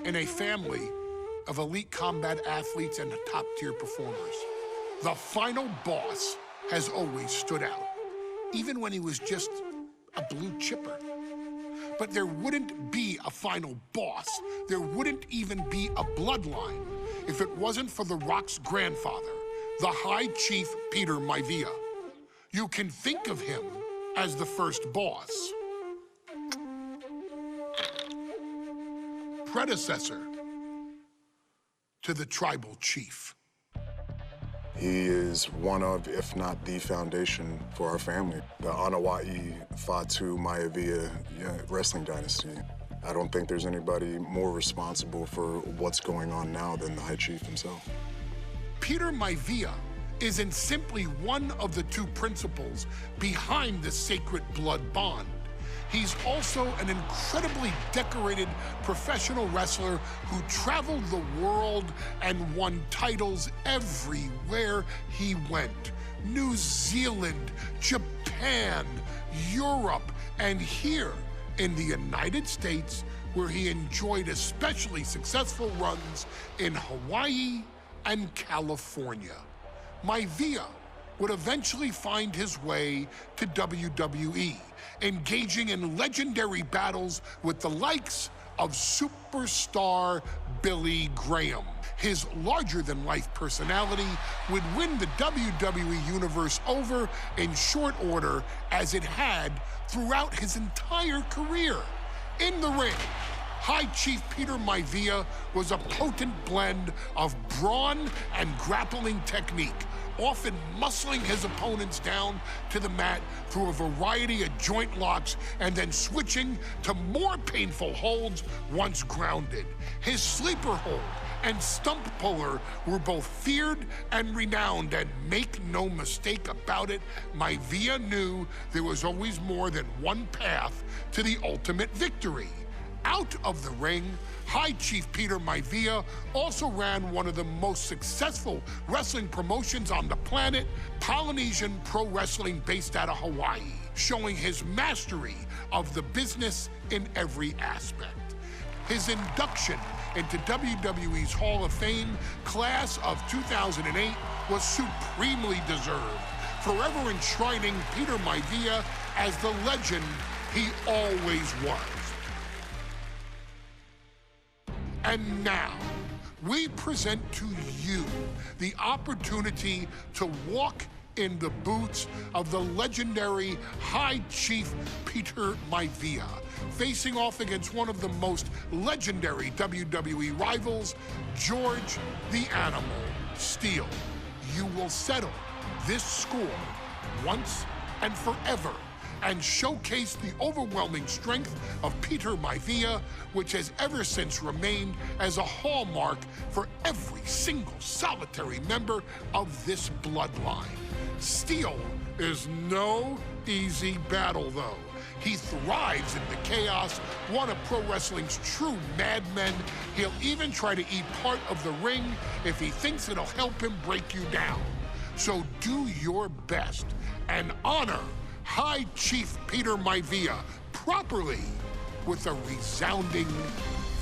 in a family of elite combat athletes and top-tier performers. The final boss has always stood out, even when he was just a blue chipper. But there wouldn't be a final boss, there wouldn't even be a bloodline if it wasn't for The Rock's grandfather, the High Chief Peter MAIVIA. You can think of him as the first boss. Predecessor to the tribal chief. He is one of, if not the foundation for our family. The Anawa'i Fatu MAIVIA wrestling dynasty. I don't think there's anybody more responsible for what's going on now than the High Chief himself. Peter MAIVIA isn't simply one of the two principals behind the sacred blood bond. He's also an incredibly decorated professional wrestler who traveled the world and won titles everywhere he went. New Zealand, Japan, Europe, and here in the United States, where he enjoyed especially successful runs in Hawaii and California. MAIVIA would eventually find his way to WWE, engaging in legendary battles with the likes of superstar Billy Graham. His larger-than-life personality would win the WWE Universe over in short order, as it had throughout his entire career. In the ring, High Chief Peter MAIVIA was a potent blend of brawn and grappling technique, often muscling his opponents down to the mat through a variety of joint locks and then switching to more painful holds once grounded. His sleeper hold and stump puller were both feared and renowned, and make no mistake about it, MAIVIA knew there was always more than one path to the ultimate victory. Out of the ring, High Chief Peter MAIVIA also ran one of the most successful wrestling promotions on the planet, Polynesian Pro Wrestling, based out of Hawaii, showing his mastery of the business in every aspect. His induction into WWE's Hall of Fame class of 2008 was supremely deserved, forever enshrining Peter MAIVIA as the legend he always was. And now, we present to you the opportunity to walk in the boots of the legendary High Chief Peter MAIVIA, facing off against one of the most legendary WWE rivals, George the Animal STEELE. You will settle this score once and forever, and showcase the overwhelming strength of Peter MAIVIA, which has ever since remained as a hallmark for every single solitary member of this bloodline. STEELE is no easy battle, though. He thrives in the chaos, one of pro wrestling's true madmen. He'll even try to eat part of the ring if he thinks it'll help him break you down. So do your best and honor High Chief Peter MAIVIA properly with a resounding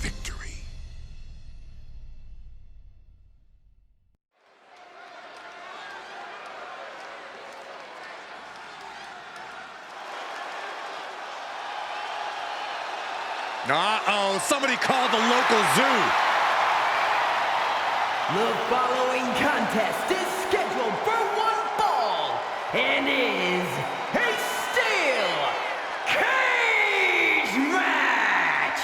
victory. Uh-oh, somebody called the local zoo. The following contest is scheduled for one fall and is a steel cage match.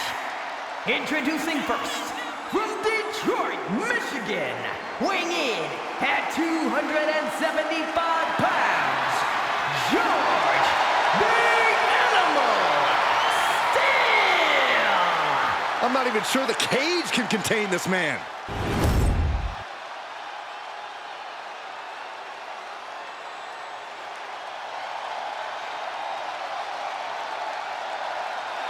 Introducing first, from Detroit, Michigan, weighing in at 275 pounds, George the Animal STEELE. I'm not even sure the cage can contain this man.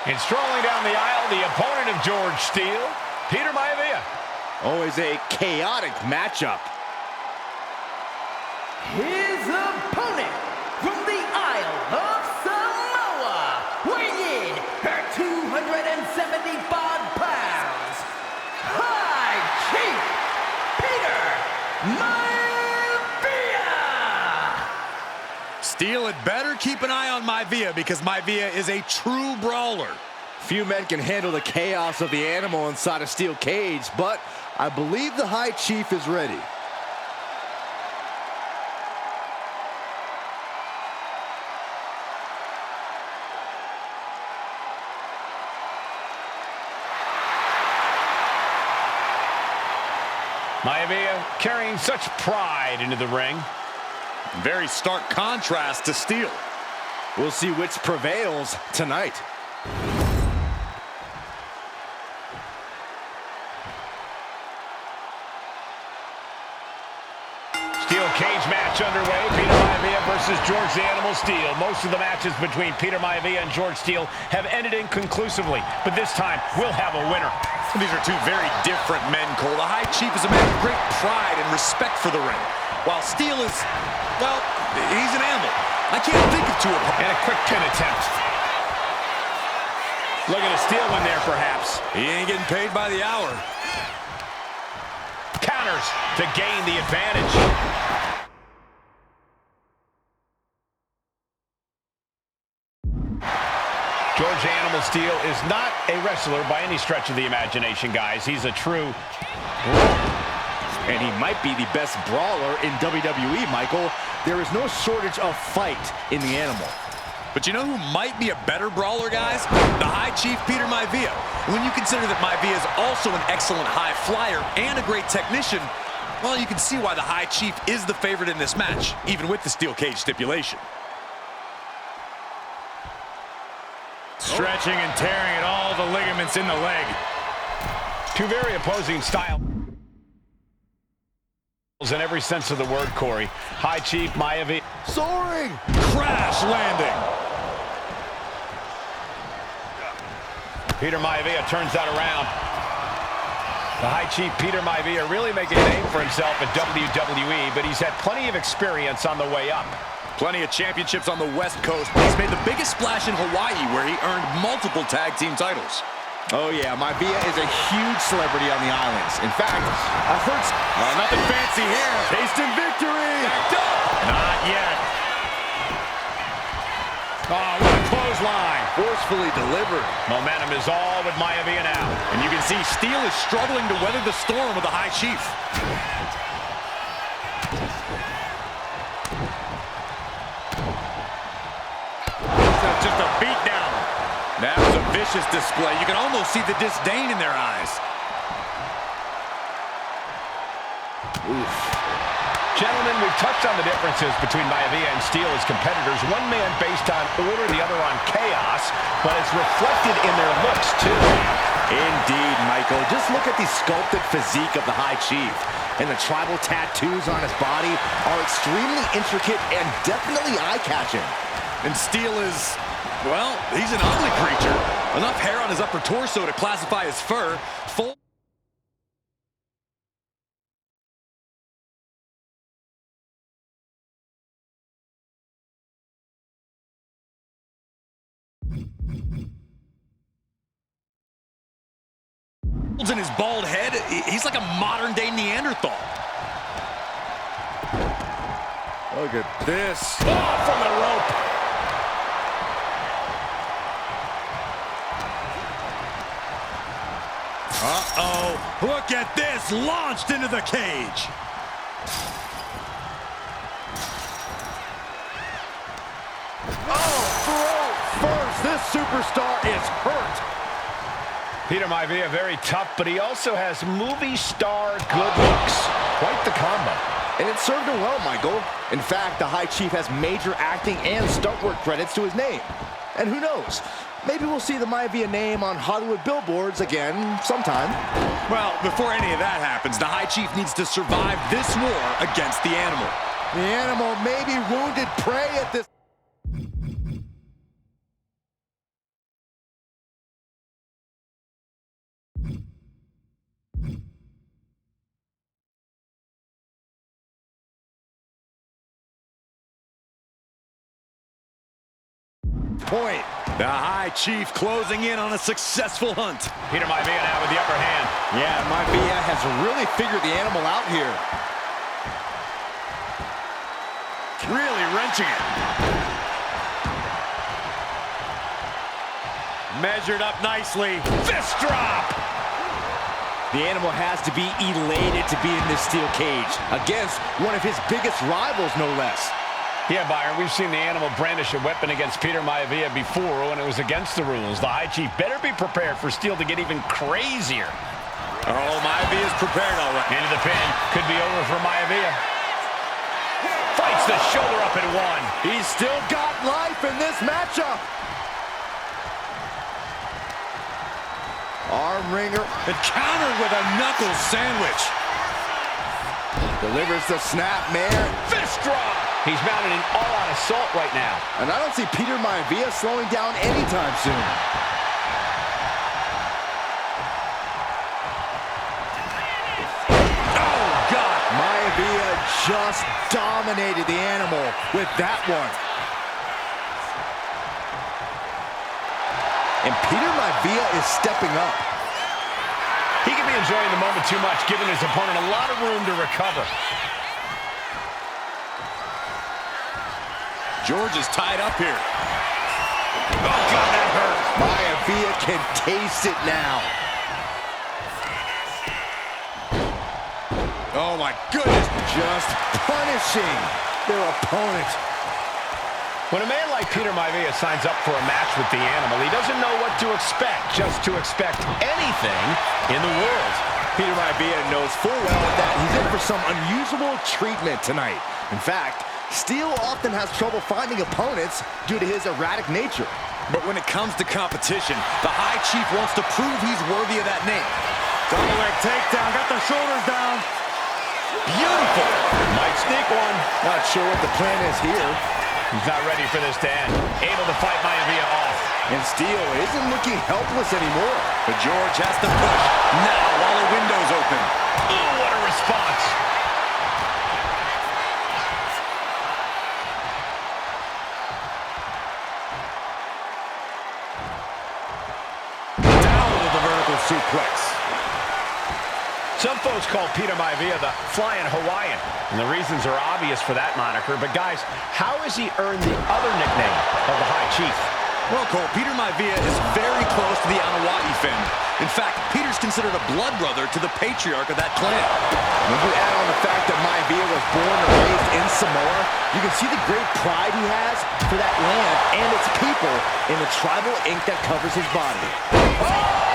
And strolling down the aisle, the opponent of George STEELE, Peter MAIVIA. Always a chaotic matchup. His opponent from the Isle of Samoa, weighing in at 275 pounds, STEELE had better keep an eye on MAIVIA because MAIVIA is a true brawler. Few men can handle the chaos of the animal inside a steel cage, but I believe the High Chief is ready. MAIVIA carrying such pride into the ring. Very stark contrast to STEELE. We'll see which prevails tonight. Steel cage match underway. Peter MAIVIA versus George the Animal Steele. Most of the matches between Peter MAIVIA and George Steele have ended inconclusively, but this time we'll have a winner. These are two very different men, Cole. The High Chief is a man of great pride and respect for the ring, while STEELE is, well, he's an animal. I can't think of two opponents. And a quick pin attempt. Looking to steal one there, perhaps. He ain't getting paid by the hour. Counters to gain the advantage. George the Animal Steele is not a wrestler by any stretch of the imagination, guys. He's a true brawler. And he might be the best brawler in WWE, Michael. There is no shortage of fight in the animal. But you know who might be a better brawler, guys? The High Chief, Peter MAIVIA. When you consider that MAIVIA is also an excellent high flyer and a great technician, well, you can see why the High Chief is the favorite in this match, even with the steel cage stipulation. Stretching and tearing at all the ligaments in the leg. Two very opposing styles in every sense of the word, Corey. High Chief, MAIVIA. Soaring! Crash landing. Peter MAIVIA turns that around. The High Chief, Peter MAIVIA, really making a name for himself at WWE, but he's had plenty of experience on the way up. Plenty of championships on the West Coast. He's made the biggest splash in Hawaii, where he earned multiple tag team titles. Oh yeah, MAIVIA is a huge celebrity on the islands. In fact, I've heard... Nothing fancy here. Tasting victory! Not yet. Oh, what a clothesline. Forcefully delivered. Momentum is all with MAIVIA now. And you can see STEELE is struggling to weather the storm with the High Chief. That's just a beatdown. That was a vicious display. You can almost see the disdain in their eyes. Oof. Gentlemen, we've touched on the differences between MAIVIA and STEELE as competitors. One man based on order, the other on chaos, but it's reflected in their looks, too. Indeed, Michael. Just look at the sculpted physique of the High Chief. And the tribal tattoos on his body are extremely intricate and definitely eye-catching. And STEELE is, well, he's an ugly creature. Enough hair on his upper torso to classify as fur. Full in his bald head, he's like a modern-day Neanderthal. Look at this. Oh, from the rope. Uh-oh. Look at this. Launched into the cage. Oh, throw first. This superstar is hurt. Peter MAIVIA, very tough, but he also has movie star good looks. Quite the combo. And it served him well, Michael. In fact, the High Chief has major acting and stunt work credits to his name. And who knows? Maybe we'll see the MAIVIA name on Hollywood billboards again sometime. Well, before any of that happens, the High Chief needs to survive this war against the animal. The animal may be wounded prey at this point. The High Chief closing in on a successful hunt. Peter MAIVIA now with the upper hand. Yeah, MAIVIA has really figured the animal out here. Really clenching it. Measured up nicely. Fist drop! The animal has to be elated to be in this steel cage against one of his biggest rivals, no less. Yeah, Byron, we've seen the animal brandish a weapon against Peter MAIVIA before when it was against the rules. The High Chief better be prepared for Steele to get even crazier. Oh, MAIVIA's prepared all right. Into the pin. Could be over for MAIVIA. Fights the shoulder up and one. He's still got life in this matchup. Arm wringer. And countered with a knuckle sandwich. Delivers the snap, man. Fist drop. He's mounted an all-out assault right now. And I don't see Peter MAIVIA slowing down anytime soon. Oh, God. MAIVIA just dominated the animal with that one. And Peter MAIVIA is stepping up. He can be enjoying the moment too much, giving his opponent a lot of room to recover. George is tied up here. Oh, God, that hurt. MAIVIA can taste it now. Oh, my goodness. Just punishing their opponent. When a man like Peter MAIVIA signs up for a match with the animal, he doesn't know what to expect, just to expect anything in the world. Peter MAIVIA knows full well that he's in for some unusual treatment tonight. In fact, Steele often has trouble finding opponents due to his erratic nature. But when it comes to competition, the High Chief wants to prove he's worthy of that name. Double leg takedown, got the shoulders down. Beautiful. Might sneak one. Not sure what the plan is here. He's not ready for this to end. Able to fight MAIVIA off. And Steele isn't looking helpless anymore. But George has to push now while the window's open. Oh, what a response. Down with the vertical suplex. Some folks call Peter MAIVIA the Flying Hawaiian, and the reasons are obvious for that moniker. But guys, how has he earned the other nickname of the High Chief? Well, Cole, Peter MAIVIA is very close to the Anawa'i family. In fact, Peter's considered a blood brother to the patriarch of that clan. When you add on the fact that MAIVIA was born and raised in Samoa, you can see the great pride he has for that land and its people in the tribal ink that covers his body. Oh,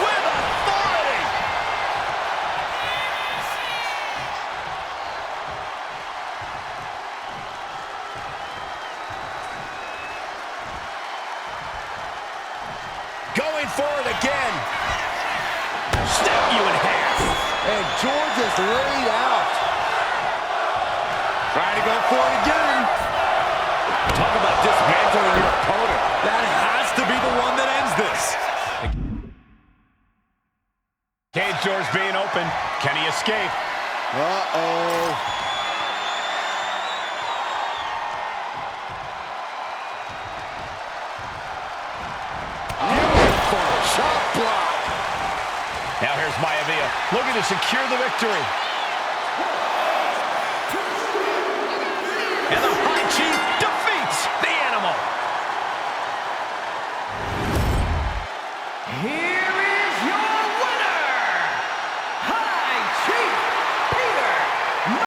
with authority! Going for it again. Step you in half. And George is laid out. Trying to go for it again. Talk about dismantling your opponent. That has to be the one that ends this. Cage doors being open. Can he escape? Uh-oh. Shot block. Now here's MAIVIA looking to secure the victory. And the High Chief defeats the animal. Here